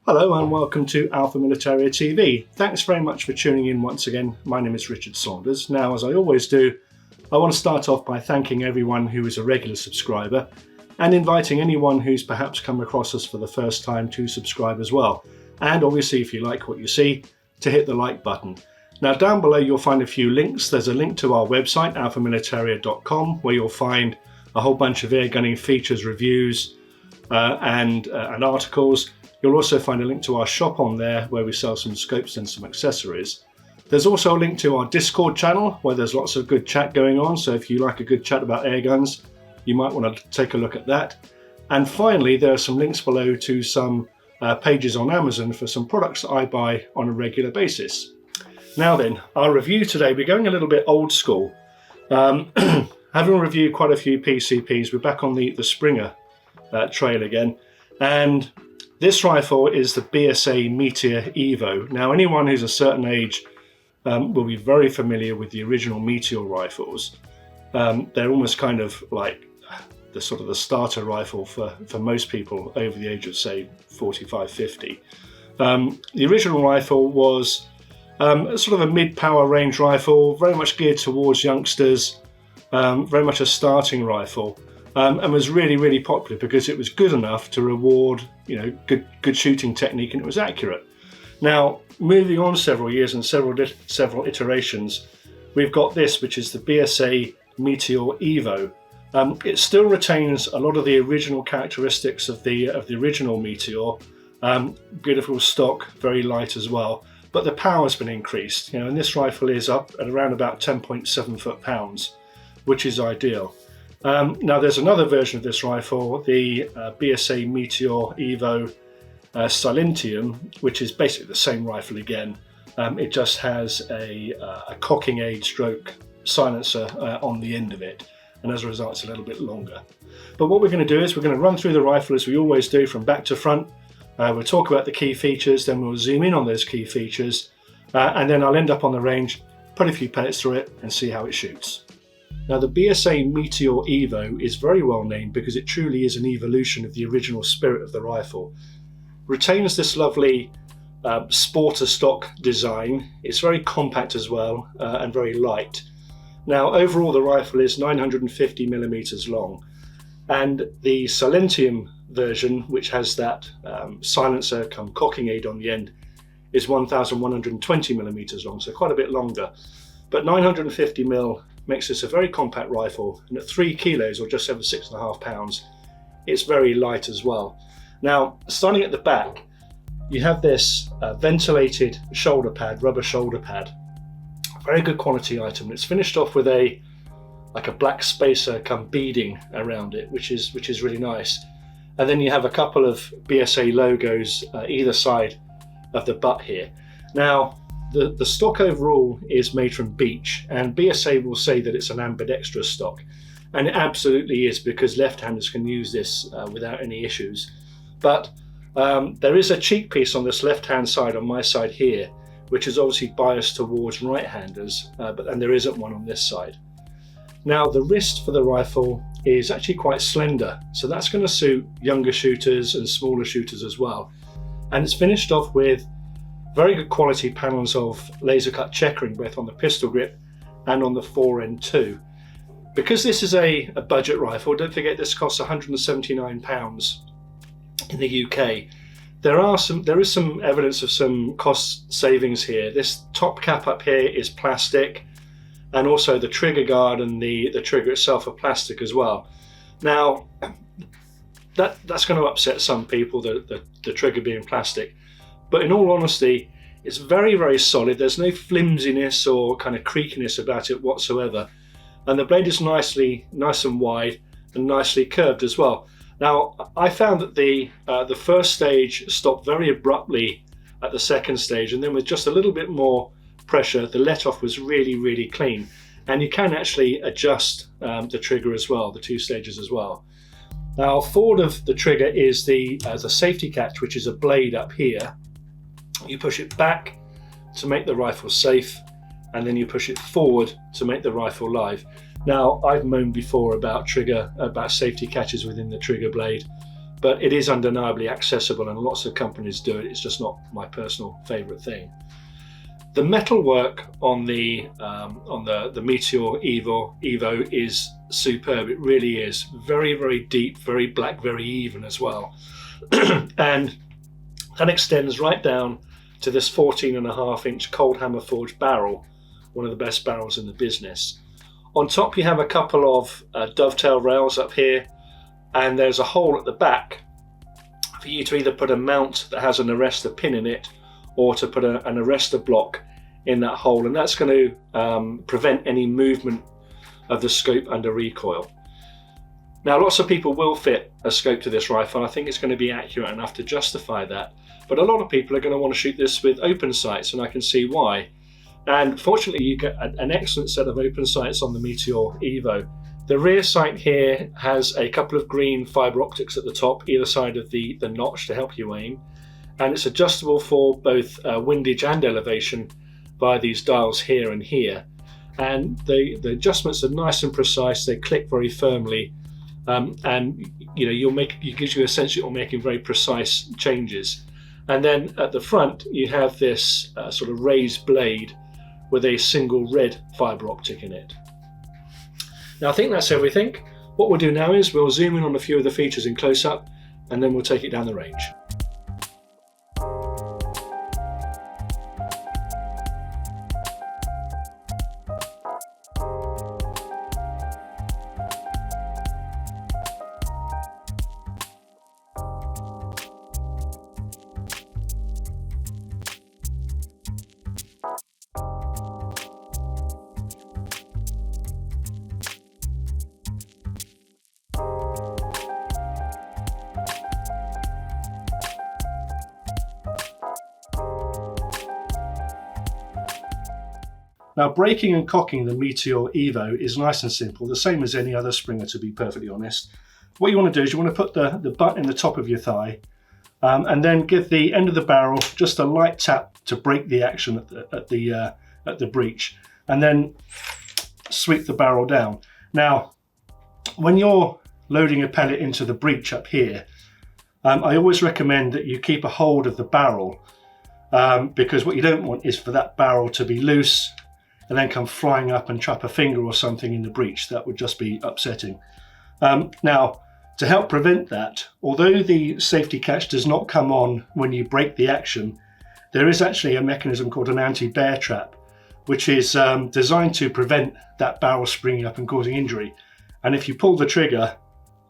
Hello and welcome to Alpha Militaria TV. Thanks very much for tuning in once again. My name is Richard Saunders. Now, as I always do, I want to start off by thanking everyone who is a regular subscriber and inviting anyone who's perhaps come across us for the first time to subscribe as well. And obviously, if you like what you see, to hit the like button. Now, down below you'll find a few links. There's a link to our website, alphamilitaria.com, where you'll find a whole bunch of airgunning features, reviews, and articles. You'll also find a link to our shop on there where we sell some scopes and some accessories. There's also a link to our Discord channel where there's lots of good chat going on. So if you like a good chat about air guns, you might want to take a look at that. And finally, there are some links below to some pages on Amazon for some products that I buy on a regular basis. Now then, our review today, we're going a little bit old school. Having reviewed quite a few PCPs, we're back on the Springer trail again. And this rifle is the BSA Meteor Evo. Now, anyone who's a certain age will be very familiar with the original Meteor rifles. They're almost kind of like the starter rifle for most people over the age of, say, 45, 50. The original rifle was sort of a mid-power range rifle, very much geared towards youngsters, very much a starting rifle. And was really, really popular because it was good enough to reward, good shooting technique, and it was accurate. Now, moving on several years and several iterations, we've got this, which is the BSA Meteor Evo. It still retains a lot of the original characteristics of the original Meteor. Beautiful stock, very light as well, but the power's been increased. And this rifle is up at around about 10.7 foot-pounds, which is ideal. Now there's another version of this rifle, the BSA Meteor Evo Silentium, which is basically the same rifle again. It just has a cocking aid stroke silencer on the end of it, and as a result it's a little bit longer. But what we're going to do is we're going to run through the rifle as we always do from back to front. We'll talk about the key features, then we'll zoom in on those key features, and then I'll end up on the range, put a few pellets through it and see how it shoots. Now, the BSA Meteor Evo is very well named because it truly is an evolution of the original spirit of the rifle. Retains this lovely sporter stock design. It's very compact as well and very light. Now, overall the rifle is 950 millimeters long, and the Silentium version, which has that silencer come cocking aid on the end, is 1120 millimeters long, so quite a bit longer. But 950 mil makes this a very compact rifle, and at 3 kilos or just over 6.5 pounds, it's very light as well. Now, starting at the back, you have this ventilated shoulder pad, rubber shoulder pad. Very good quality item. It's finished off with a black spacer come beading around it, which is really nice. And then you have a couple of BSA logos either side of the butt here. Now, the stock overall is made from beech, and BSA will say that it's an ambidextrous stock, and it absolutely is, because left-handers can use this without any issues. But there is a cheek piece on this left-hand side, on my side here, which is obviously biased towards right-handers, and there isn't one on this side. Now, the wrist for the rifle is actually quite slender, so that's going to suit younger shooters and smaller shooters as well. And it's finished off with very good quality panels of laser cut checkering, both on the pistol grip and on the foreend too. Because this is a budget rifle, don't forget this costs £179 in the UK. There is some evidence of some cost savings here. This top cap up here is plastic, and also the trigger guard and the trigger itself are plastic as well. Now, that's going to upset some people, the trigger being plastic. But in all honesty, it's very, very solid. There's no flimsiness or kind of creakiness about it whatsoever. And the blade is nice and wide and nicely curved as well. Now, I found that the first stage stopped very abruptly at the second stage, and then with just a little bit more pressure, the let-off was really, really clean. And you can actually adjust the trigger as well, the 2 stages as well. Now, forward of the trigger is the safety catch, which is a blade up here. You push it back to make the rifle safe, and then you push it forward to make the rifle live. Now, I've moaned before about safety catches within the trigger blade. but it is undeniably accessible and lots of companies do it. It's just not my personal favourite thing. The metalwork on the Meteor Evo is superb. It really is very, very deep, very black, very even as well. And that extends right down to this 14.5-inch cold hammer forged barrel, one of the best barrels in the business. On top you have a couple of dovetail rails up here, and there's a hole at the back for you to either put a mount that has an arrestor pin in it or to put an arrestor block in that hole, and that's going to prevent any movement of the scope under recoil. Now, lots of people will fit a scope to this rifle. I think it's going to be accurate enough to justify that, but a lot of people are going to want to shoot this with open sights, and I can see why. And fortunately you get an excellent set of open sights on the Meteor Evo. The rear sight here has a couple of green fibre optics at the top, either side of the notch to help you aim, and it's adjustable for both windage and elevation via these dials here and here. And the adjustments are nice and precise. They click very firmly, and it gives you a sense that you're making very precise changes. And then at the front you have this sort of raised blade with a single red fibre optic in it. Now I think that's everything. What we'll do now is we'll zoom in on a few of the features in close-up, and then we'll take it down the range. Now, braking and cocking the Meteor Evo is nice and simple, the same as any other Springer, to be perfectly honest. What you want to do is you want to put the butt in the top of your thigh, and then give the end of the barrel just a light tap to break the action at the breech, and then sweep the barrel down. Now, when you're loading a pellet into the breech up here, I always recommend that you keep a hold of the barrel, because what you don't want is for that barrel to be loose and then come flying up and trap a finger or something in the breech. That would just be upsetting. Now, to help prevent that, although the safety catch does not come on when you break the action, there is actually a mechanism called an anti-bear trap, which is designed to prevent that barrel springing up and causing injury. And if you pull the trigger,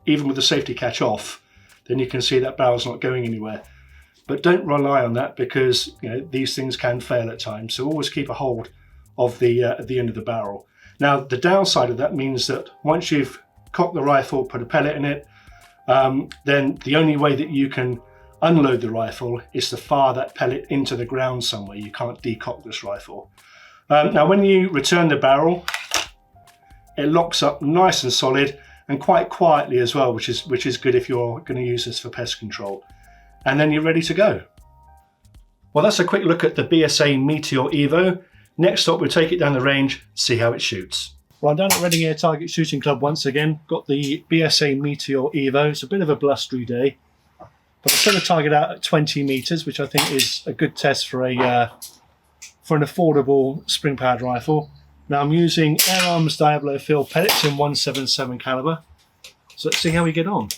even with the safety catch off, then you can see that barrel's not going anywhere. But don't rely on that, because these things can fail at times. So always keep a hold of the end of the barrel. Now, the downside of that means that once you've cocked the rifle, put a pellet in it, then the only way that you can unload the rifle is to fire that pellet into the ground somewhere. You can't decock this rifle. Now, when you return the barrel, it locks up nice and solid and quite quietly as well, which is good if you're going to use this for pest control. And then you're ready to go. Well, that's a quick look at the BSA Meteor Evo. Next up, we'll take it down the range, see how it shoots. Well, I'm down at Reading Air Target Shooting Club once again. Got the BSA Meteor Evo. It's a bit of a blustery day, but I set the target out at 20 metres, which I think is a good test for an affordable spring-powered rifle. Now I'm using Air Arms Diablo Field pellets in 177 calibre. So let's see how we get on.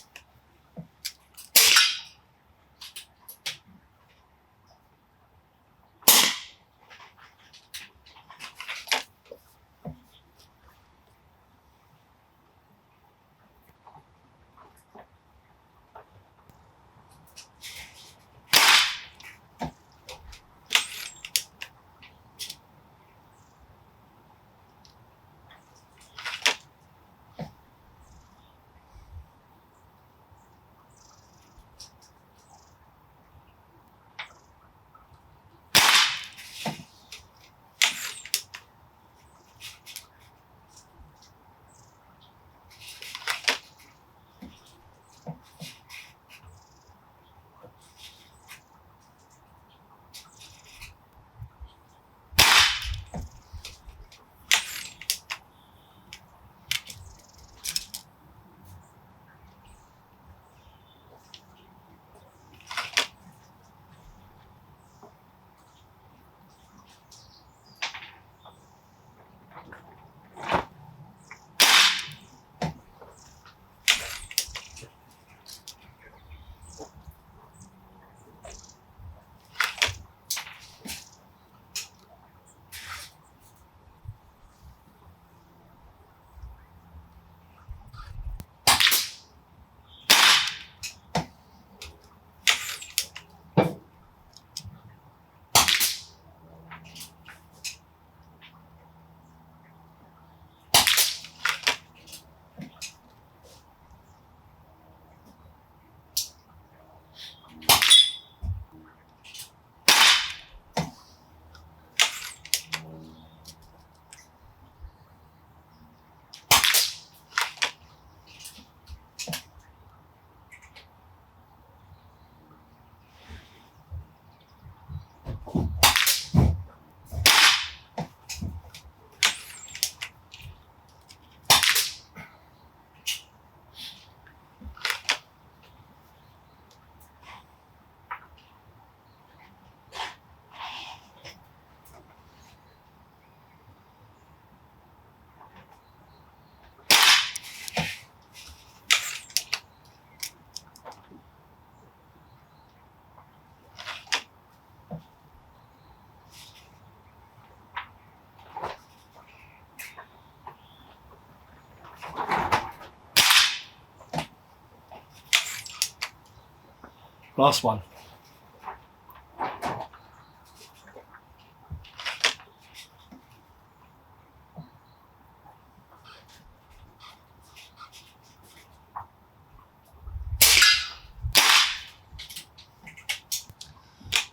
Last one.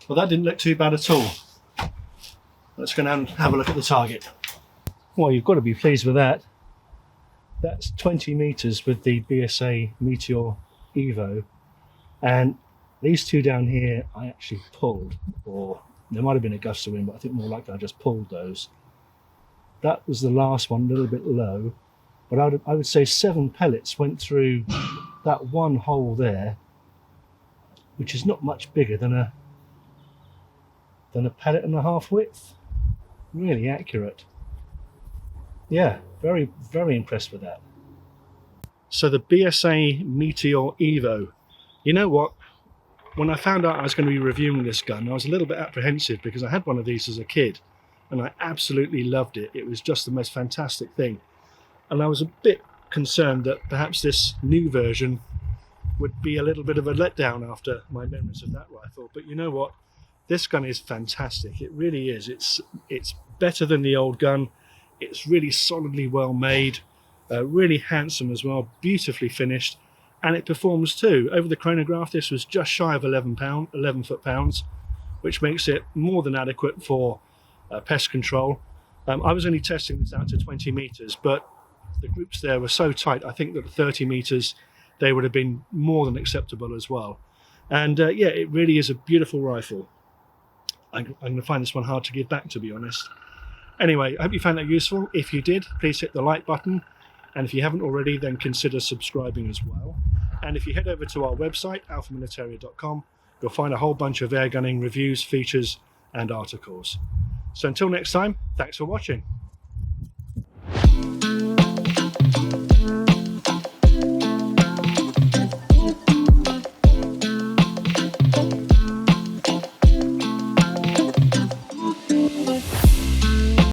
Well, that didn't look too bad at all. Let's go and have a look at the target. Well, you've got to be pleased with that. That's 20 meters with the BSA Meteor Evo. And these two down here, I actually pulled, or there might have been a gust of wind, but I think more likely I just pulled those. That was the last one, a little bit low, but I would say 7 pellets went through that one hole there, which is not much bigger than a pellet and a half width. Really accurate. Yeah, very, very impressed with that. So the BSA Meteor Evo. You know what? When I found out I was going to be reviewing this gun, I was a little bit apprehensive because I had one of these as a kid and I absolutely loved it. It was just the most fantastic thing. And I was a bit concerned that perhaps this new version would be a little bit of a letdown after my memories of that rifle. But you know what? This gun is fantastic. It really is. It's better than the old gun. It's really solidly well made, really handsome as well, beautifully finished, and it performs too. Over the chronograph, this was just shy of 11 foot-pounds, which makes it more than adequate for pest control. I was only testing this out to 20 meters, but the groups there were so tight, I think that at 30 meters, they would have been more than acceptable as well. And yeah, it really is a beautiful rifle. I'm going to find this one hard to give back, to be honest. Anyway, I hope you found that useful. If you did, please hit the like button. And if you haven't already, then consider subscribing as well. And if you head over to our website, alphamilitaria.com, you'll find a whole bunch of airgunning reviews, features, and articles. So until next time, thanks for watching.